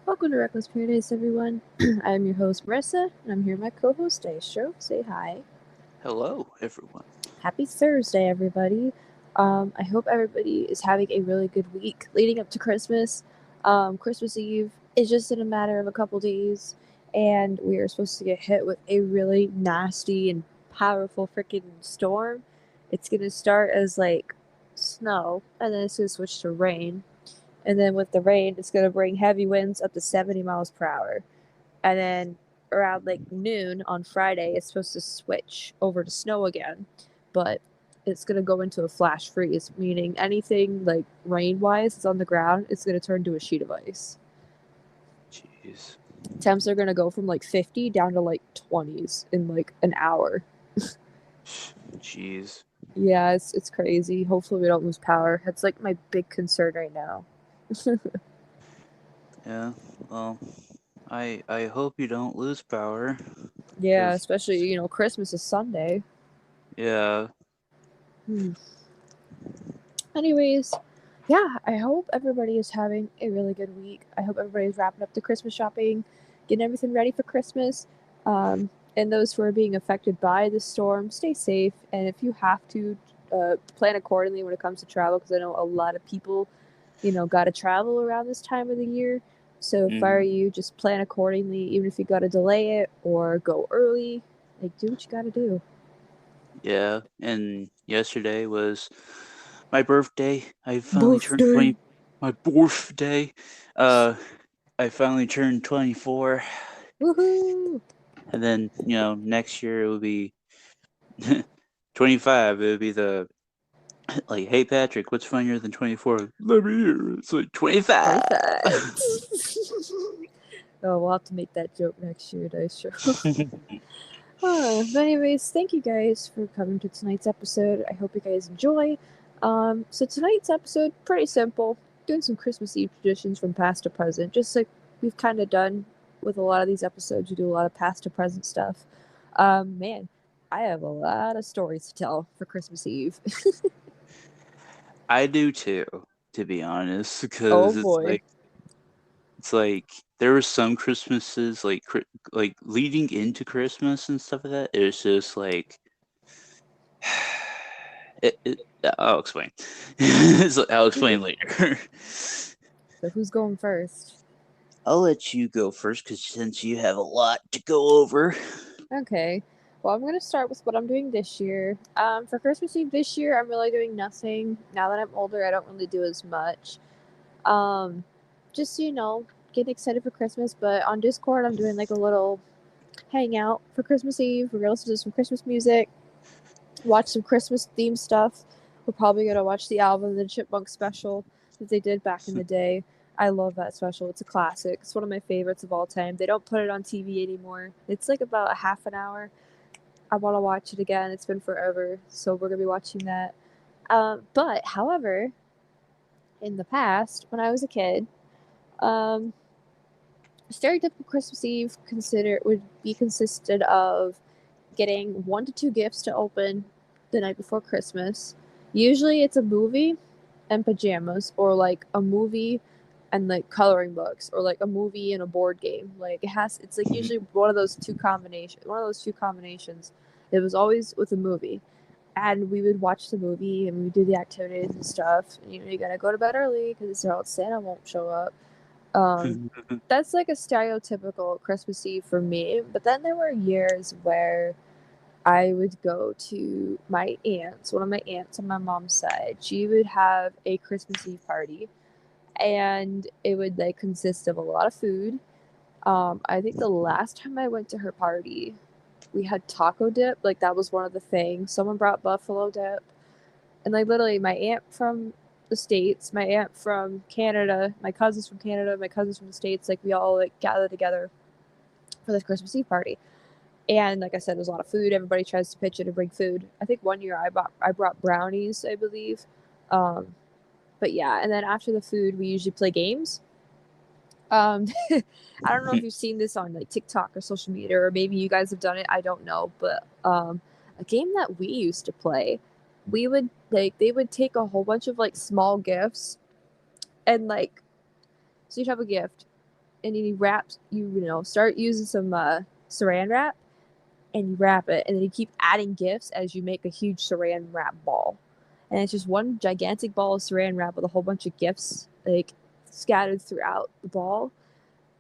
Welcome to Reckless Paradise, everyone. I am your host, Marissa, and I'm here with my co-host, Dystro. Say hi. Hello, everyone. Happy Thursday, everybody. I hope everybody is having a really good week leading up to Christmas. Christmas Eve is just in a matter of a couple days, and we are supposed to get hit with a really nasty and powerful freaking storm. It's gonna start as like snow, and then it's gonna switch to rain, and then with the rain, it's gonna bring heavy winds up to 70 miles per hour. And then around like noon on Friday, it's supposed to switch over to snow again, but it's gonna go into a flash freeze, meaning anything like rain wise that's on the ground, it's gonna turn to a sheet of ice. Jeez. Temps are gonna go from like 50 down to like 20s in like an hour. Jeez. Yeah, it's crazy. Hopefully we don't lose power. That's like my big concern right now. Yeah. Well, I hope you don't lose power, Yeah, cause especially Christmas is Sunday. yeah. Hmm. Anyways, yeah, I hope everybody is having a really good week. I hope everybody's wrapping up the Christmas shopping, getting everything ready for Christmas. And those who are being affected by the storm, stay safe. And if you have to, plan accordingly when it comes to travel, because I know a lot of people, got to travel around this time of the year. So if I were hmm you, just plan accordingly, even if you got to delay it or go early. Like, do what you got to do. Yeah. And yesterday was my birthday. I finally turned Birthday. 20. My birthday. Uh, I finally turned 24, Woohoo! and then next year it will be 25. It would be the like, hey Patrick, what's funnier than 24? Let me hear. It's like 25. 25. Oh, we'll have to make that joke next year, Dice Show. But anyways, thank you guys for coming to tonight's episode. I hope you guys enjoy. So tonight's episode, pretty simple. Doing some Christmas Eve traditions from past to present, just like we've kind of done with a lot of these episodes. We do a lot of past to present stuff. Man, I have a lot of stories to tell for Christmas Eve. I do too, to be honest, Oh because boy. it's like there were some Christmases like leading into Christmas and stuff like that. It's just like it I'll explain. I'll explain later. So who's going first? I'll let you go first, because since you have a lot to go over. Okay. Well, I'm going to start with what I'm doing this year. For Christmas Eve this year, I'm really doing nothing. Now that I'm older, I don't really do as much. Um, just, getting excited for Christmas. But on Discord, I'm doing like a little hangout for Christmas Eve. We're going to listen to some Christmas music, watch some Christmas themed stuff. We're probably going to watch the Alvin and the Chipmunk special that they did back in the day. I love that special. It's a classic. It's one of my favorites of all time. They don't put it on TV anymore. It's like about a half an hour. I want to watch it again. It's been forever, so we're gonna be watching that. But however, in the past, when I was a kid, um, stereotypical Christmas Eve consider would be consisted of getting 1 to 2 gifts to open the night before Christmas. Usually, it's a movie and pajamas, or like a movie and like coloring books, or like a movie and a board game. Like it's like usually one of those two combinations. One of those two combinations. It was always with a movie, and we would watch the movie and we would do the activities and stuff. And, you gotta go to bed early because else Santa won't show up. Um, that's like a stereotypical Christmas Eve for me. But then there were years where I would go to my aunt's, one of my aunts on my mom's side. She would have a Christmas Eve party, and it would like consist of a lot of food. I think the last time I went to her party, we had taco dip. Like that was one of the things. Someone brought buffalo dip, and like literally, my aunt from the states, my aunt from Canada, my cousins from Canada, my cousins from the states. Like we all like gathered together for this Christmas Eve party. And like I said, there's a lot of food. Everybody tries to pitch in and bring food. I think one year I brought brownies, I believe. Um, but yeah, and then after the food, we usually play games. I don't know if you've seen this on like TikTok or social media, or maybe you guys have done it. I don't know, but a game that we used to play, we would like they would take a whole bunch of like small gifts, and like so you'd have a gift, and then you start using some saran wrap, and you wrap it, and then you keep adding gifts as you make a huge saran wrap ball. And it's just one gigantic ball of saran wrap with a whole bunch of gifts like scattered throughout the ball.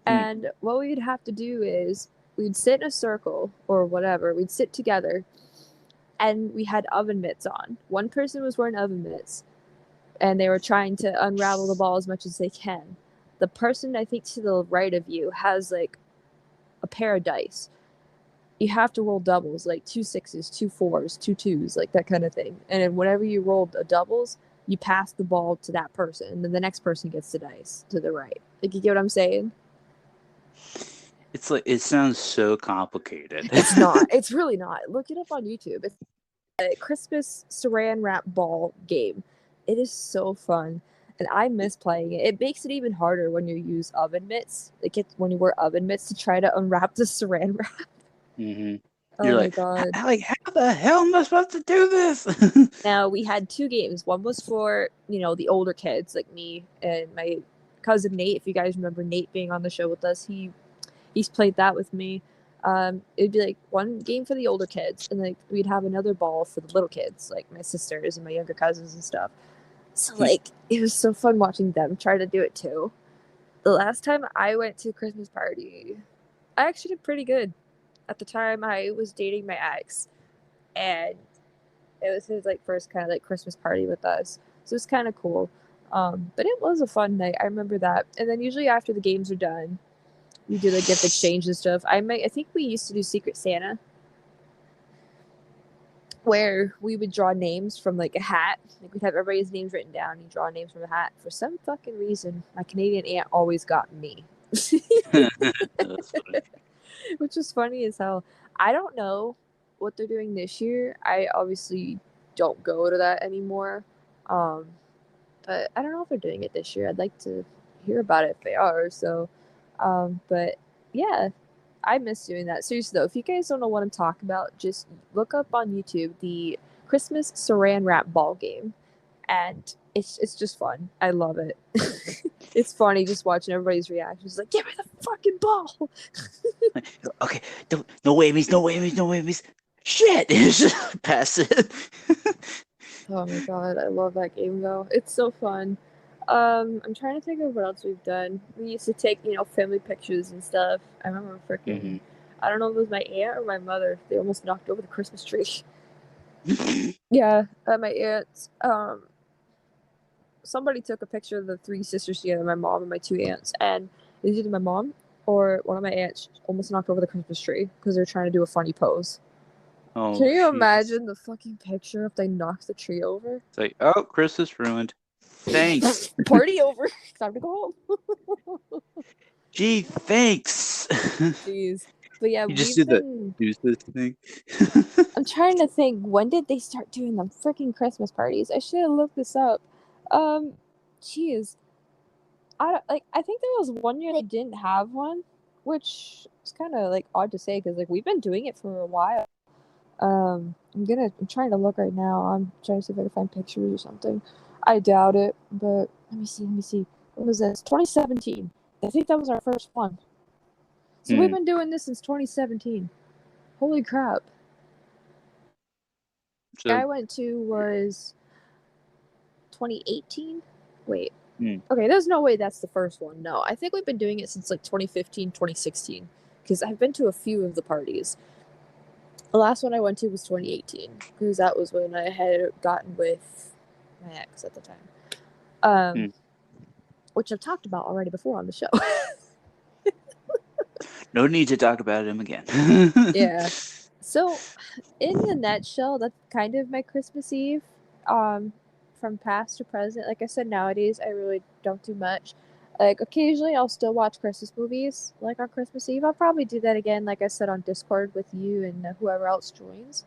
And what we'd have to do is we'd sit in a circle or whatever, we'd sit together, and we had oven mitts on. One person was wearing oven mitts, and they were trying to unravel the ball as much as they can. The person I think to the right of you has like a pair of dice. You have to roll doubles, like 2 6s, 2 4s, 2 2s, like that kind of thing. And then whenever you rolled a doubles, you pass the ball to that person, and then the next person gets the dice to the right. Like, you get what I'm saying? It's like, it sounds so complicated. It's not. It's really not. Look it up on YouTube. It's a Christmas saran wrap ball game. It is so fun, and I miss playing it. It makes it even harder when you use oven mitts. Like, when you wear oven mitts to try to unwrap the saran wrap. Mm-hmm. Oh You're my like, god. how the hell am I supposed to do this? Now, we had 2 games. One was for, the older kids like me and my cousin Nate. If you guys remember Nate being on the show with us, he's played that with me. It'd be like one game for the older kids, and like we'd have another ball for the little kids, like my sisters and my younger cousins and stuff. So like it was so fun watching them try to do it too. The last time I went to a Christmas party, I actually did pretty good. At the time, I was dating my ex, and it was his like first kind of like Christmas party with us, so it was kind of cool. But it was a fun night. I remember that. And then usually after the games are done, we do like gift exchange and stuff. I think we used to do Secret Santa, where we would draw names from like a hat. Like, we'd have everybody's names written down. You draw names from a hat. For some fucking reason, my Canadian aunt always got me. That's funny. Which is funny as hell. I don't know what they're doing this year. I obviously don't go to that anymore. Um, but I don't know if they're doing it this year. I'd like to hear about it if they are. So, but yeah, I miss doing that. Seriously though, if you guys don't know what I'm talking about, just look up on YouTube the Christmas Saran Wrap ball game, and it's just fun. I love it. It's funny just watching everybody's reactions. Like, give me the fucking ball. Okay, no whammies, no whammies, no whammies. Shit! Just pass it. Oh my god, I love that game though. It's so fun. I'm trying to think of what else we've done. We used to take, family pictures and stuff. I remember freaking, I don't know if it was my aunt or my mother. They almost knocked over the Christmas tree. Yeah, at my aunt's. Somebody took a picture of the 3 sisters together, my mom and my 2 aunts, and it was either my mom or one of my aunts almost knocked over the Christmas tree because they're trying to do a funny pose. Oh, Can you Jesus. imagine the fucking picture if they knocked the tree over? It's like, oh, Christmas ruined. Thanks. Party over. Time to go home. Gee, thanks. Jeez. But yeah, You just we've did the been. useless thing. I'm trying to think. When did they start doing them freaking Christmas parties? I should have looked this up. Jeez. I think there was one year they didn't have one, which is kind of like odd to say because like we've been doing it for a while. I'm trying to look right now. I'm trying to see if I can find pictures or something. I doubt it, but let me see. What was this? 2017. I think that was our first one. So we've been doing this since 2017. Holy crap. So, I went to was 2018. Wait. Okay, there's no way that's the first one. No, I think we've been doing it since like 2015, 2016. Because I've been to a few of the parties. The last one I went to was 2018. Because that was when I had gotten with my ex at the time. Which I've talked about already before on the show. no need to talk about him again. Yeah. So, in the nutshell, that's kind of my Christmas Eve. From past to present. Like I said, nowadays I really don't do much. Like, occasionally I'll still watch Christmas movies, like on Christmas Eve. I'll probably do that again, like I said, on Discord with you and whoever else joins.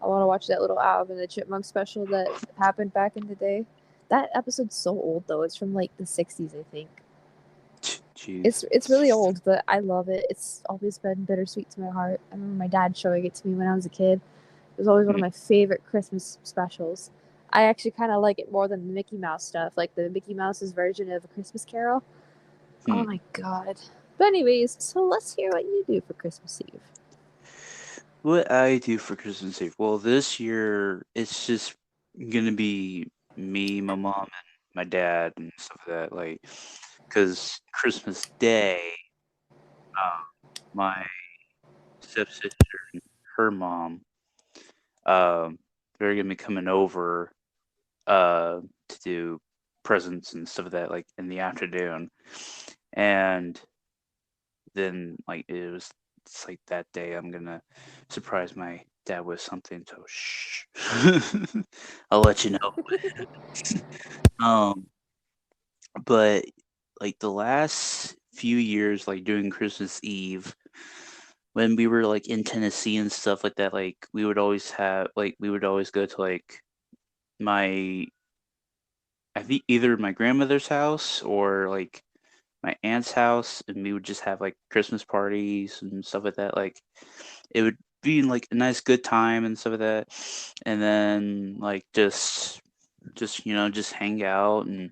I want to watch that little Alvin and the Chipmunk special that happened back in the day. That episode's so old, though. It's from, like, the 60s, I think. Jeez. It's really old, but I love it. It's always been bittersweet to my heart. I remember my dad showing it to me when I was a kid. It was always one of my favorite Christmas specials. I actually kind of like it more than the Mickey Mouse stuff, like the Mickey Mouse's version of A Christmas Carol. Oh my god. But anyways, so let's hear what you do for Christmas Eve. What I do for Christmas Eve? Well, this year it's just gonna be me, my mom, and my dad and stuff like that. Like, because Christmas Day, my stepsister and her mom, um, they're gonna be coming over to do presents and stuff like that, like in the afternoon. And then like it's like that day I'm gonna surprise my dad with something, so shh. I'll let you know. Um but like the last few years, like during Christmas Eve, when we were like in Tennessee and stuff like that, like we would always go to like my I think either my grandmother's house or like my aunt's house, and we would just have like Christmas parties and stuff like that. Like it would be like a nice good time and stuff like that. And then like just just hang out and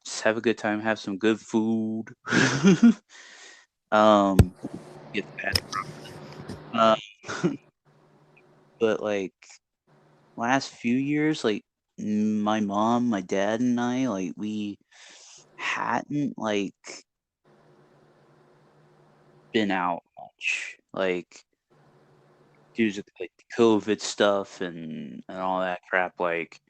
just have a good time, have some good food. um get fat. Uh, but like last few years, like my mom, my dad and I, like we hadn't like been out much. Like due to like the COVID stuff and all that crap, like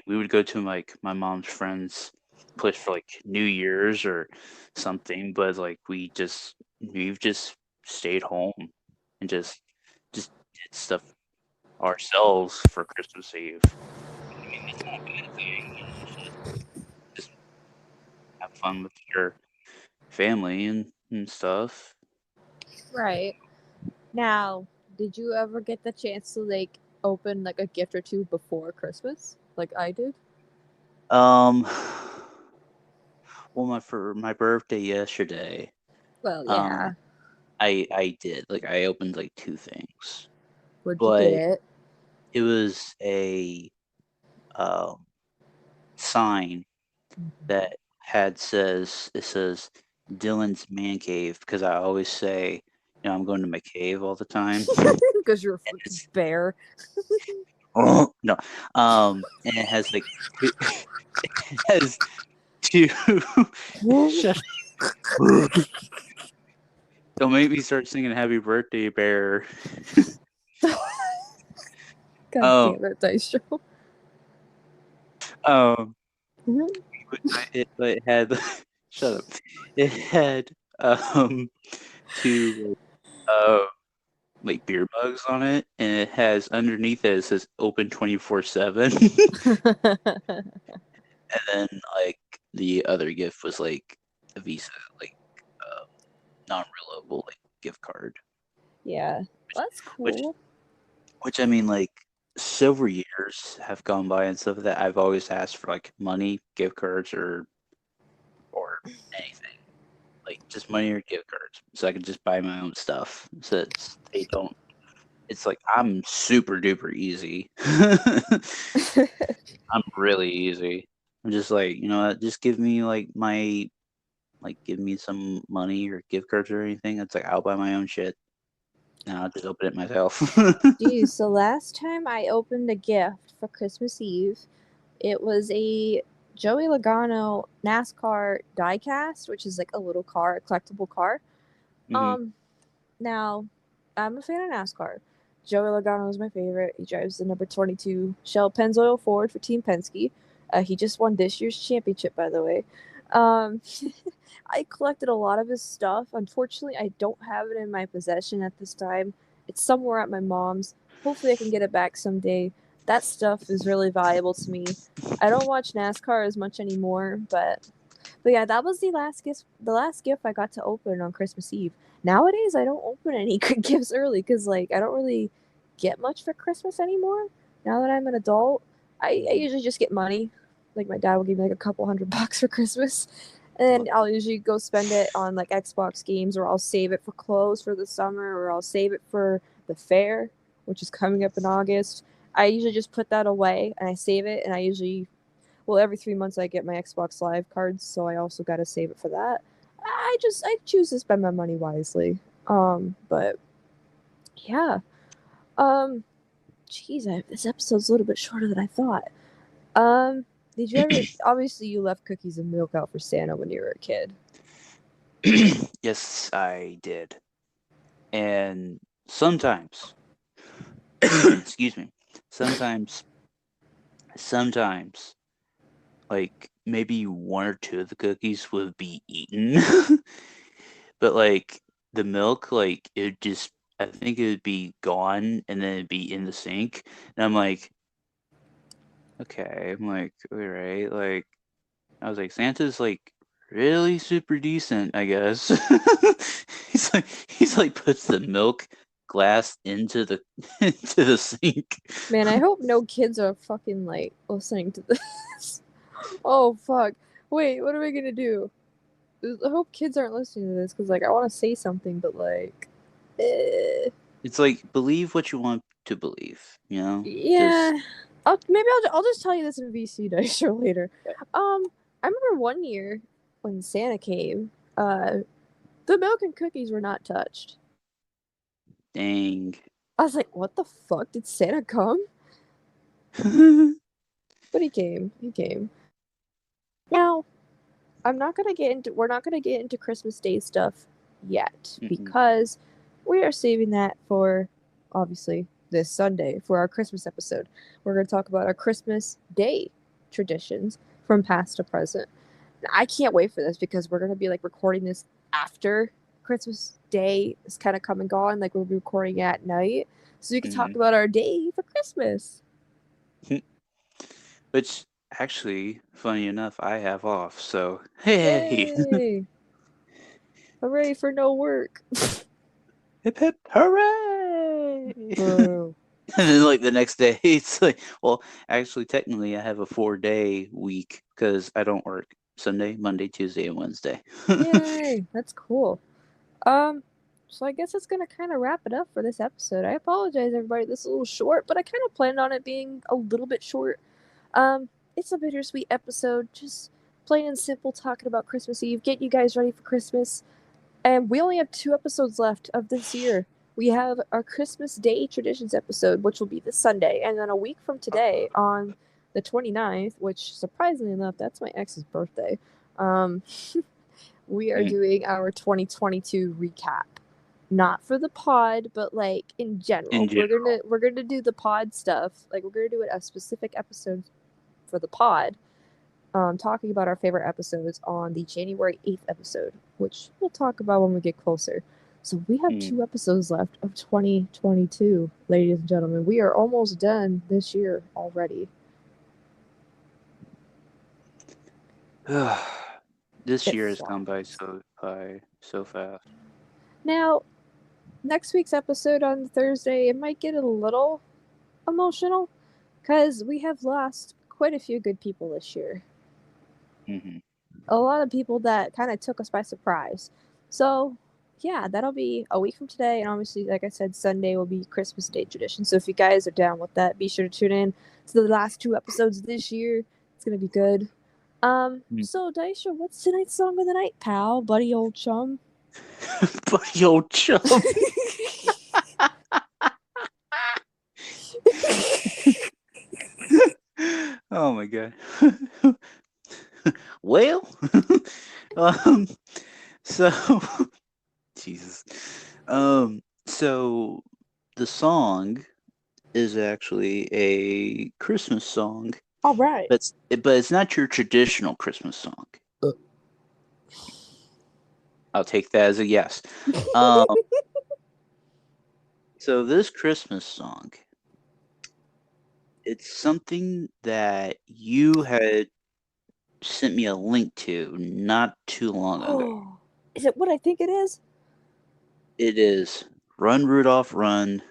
we would go to like my mom's friends' place for like New Year's or something, but like we've just stayed home and just did stuff ourselves for Christmas Eve. I mean, that's not a bad thing. You know, it's just have fun with your family and stuff. Right. Now, did you ever get the chance to like open like a gift or two before Christmas, like I did? Um, well, for my birthday yesterday, Well, um, yeah. I did like I opened like two things, What'd you but get? it was a um sign that it says Dylan's man cave, because I always say, I'm going to my cave all the time. Because you're a And freaking it's bear. oh no, and it has like it has two. Shut up. Don't make me start singing Happy Birthday Bear. God um damn it, Dystro. um it had shut up. It had two uh like beer mugs on it, and it has underneath it says open 24/7. And then like the other gift was like a Visa like uh, non-reloadable like gift card, Yeah, that's which cool. I mean like several years have gone by and stuff that I've always asked for like money, gift cards, or anything, like just money or gift cards, so I can just buy my own stuff. So they don't. It's like I'm super duper easy. I'm really easy. I'm just like, what, just give me give me some money or gift cards or anything. It's like I'll buy my own shit and I'll just open it myself. Geez, the last time I opened a gift for Christmas Eve, it was a Joey Logano NASCAR diecast, which is like a little car, a collectible car. hmm Um, Now, I'm a fan of NASCAR. Joey Logano is my favorite. He drives the number 22 Shell Pennzoil Ford for Team Penske. He just won this year's championship, by the way. Um, I collected a lot of his stuff. Unfortunately, I don't have it in my possession at this time. It's somewhere at my mom's. Hopefully, I can get it back someday. That stuff is really valuable to me. I don't watch NASCAR as much anymore, but yeah, that was the last gift I got to open on Christmas Eve. Nowadays, I don't open any gifts early because like I don't really get much for Christmas anymore. Now that I'm an adult, I usually just get money. Like my dad will give me like a couple $100 for Christmas, and I'll usually go spend it on like Xbox games, or I'll save it for clothes for the summer, or I'll save it for the fair, which is coming up in August. I usually just put that away and I save it, and I usually, well, every 3 months I get my Xbox Live cards, so I also got to save it for that. I choose to spend my money wisely. But yeah. Um, Jeez, this episode's a little bit shorter than I thought. Um, did you ever? Obviously, you left cookies and milk out for Santa when you were a kid. Yes, I did. And sometimes, excuse me, sometimes, sometimes, like maybe one or two of the cookies would be eaten, but like the milk, like it just, I think it would be gone and then it'd be in the sink. And I'm like, okay, I'm like, all right, like I was like, Santa's like really super decent, I guess. he's like puts the milk glass into the into the sink. Man, I hope no kids are fucking like listening to this. Oh fuck! Wait, what are we gonna do? I hope kids aren't listening to this because like I want to say something, but like, eh. It's like believe what you want to believe, you know? Just Yeah. I'll just tell you this in VC dice show later. I remember one year when Santa came, the milk and cookies were not touched. dang. I was like, what the fuck? Did Santa come? But he came. He came. Now, we're not gonna get into Christmas Day stuff yet Mhm. because we are saving that for obviously this Sunday for our Christmas episode. We're gonna talk about our Christmas Day traditions from past to present. I can't wait for this because we're gonna be like recording this after Christmas Day is kind of come and gone. Like we'll be recording at night, so we can talk Mhm. about our day for Christmas. Which actually, funny enough, I have off. So hey, Yay! Hooray for no work! hip hip hooray! Boo. And then like the next day, it's like, well, actually, technically, I have a 4-day week because I don't work Sunday, Monday, Tuesday, and Wednesday. Yay! That's cool. Um, so I guess that's gonna kind of wrap it up for this episode. I apologize, everybody. This is a little short, but I kind of planned on it being a little bit short. It's a bittersweet episode, just plain and simple, talking about Christmas Eve, getting you guys ready for Christmas. And we only have 2 episodes left of this year. We have our Christmas Day traditions episode, which will be this Sunday, and then a week from today on the 29th, which surprisingly enough, that's my ex's birthday. Um, we are Mm, doing our 2022 recap. Not for the pod, but like in in general. general. We're gonna do the pod stuff. Like we're gonna do a specific episode for the pod, talking about our favorite episodes on the January 8th episode, which we'll talk about when we get closer. So we have Mm. 2 episodes left of 2022, ladies and gentlemen. We are almost done this year already. This It year has gone flies. by so fast. Now, next week's episode on Thursday, it might get a little emotional because we have lost quite a few good people this year. Hmm. A lot of people that kind of took us by surprise. So, yeah, that'll be a week from today. And obviously, like I said, Sunday will be Christmas Day tradition. So, if you guys are down with that, be sure to tune in to the last 2 episodes this year. It's going to be good. So, Daisha, what's tonight's song of the night, pal? Buddy old chum? Buddy old chum. Oh my god. Well, um, so Jesus. So the song is actually a Christmas song, All right. but it's not your traditional Christmas song. I'll take that as a yes. Um, so this Christmas song, it's something that you had sent me a link to not too long ago. Oh, is it what I think it is? It is "Run Rudolph Run"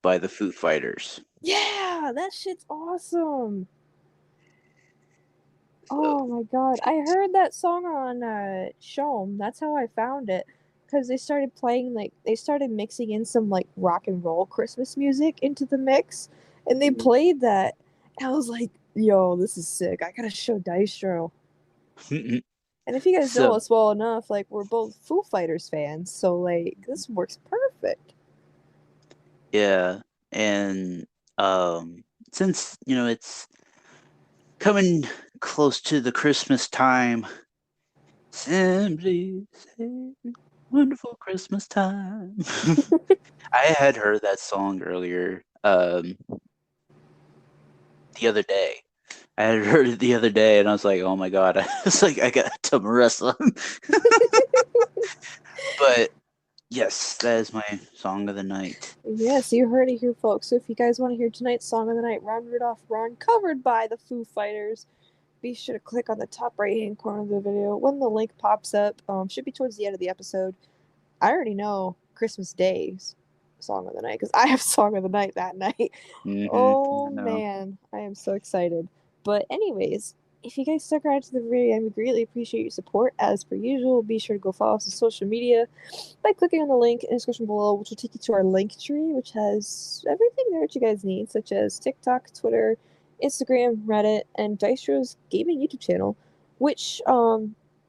by the Foo Fighters. Yeah, that shit's awesome. So, Oh my god. I heard that song on Show'em. That's how I found it. Because they started playing like they started mixing in some like rock and roll Christmas music into the mix. And they played that. And I was like, yo, this is sick. I gotta show Dystro. And if you guys know So us well enough, like we're both Foo Fighters fans, so like this works perfect. yeah, and since it's coming close to the Christmas time, simply say wonderful Christmas time. I had heard that song earlier, the other day. I had heard it the other day, and I was like, "Oh my god!" I was like, "I got to Marissa." But yes, that is my song of the night. Yes, you heard it here, folks. So if you guys want to hear tonight's song of the night, Run Rudolph Run, covered by the Foo Fighters, be sure to click on the top right hand corner of the video. When the link pops up, should be towards the end of the episode. I already know Christmas Day's song of the night because I have song of the night that night. Oh I know. man, I am so excited. But anyways, if you guys stuck around to the video, I would greatly appreciate your support. As per usual, be sure to go follow us on social media by clicking on the link in the description below, which will take you to our link tree, which has everything there that you guys need, such as TikTok, Twitter, Instagram, Reddit, and Dystro's gaming YouTube channel, which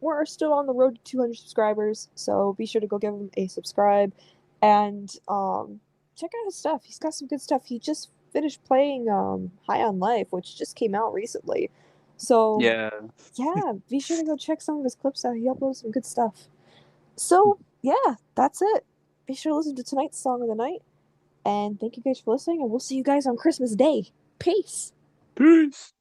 we're still on the road to 200 subscribers, so be sure to go give him a subscribe and check out his stuff. He's got some good stuff. He just finished playing High on Life, which just came out recently. So Yeah. yeah, be sure to go check some of his clips out. He uploads some good stuff. So yeah, that's it. Be sure to listen to tonight's song of the night. And thank you guys for listening, and we'll see you guys on Christmas Day. Peace. Peace.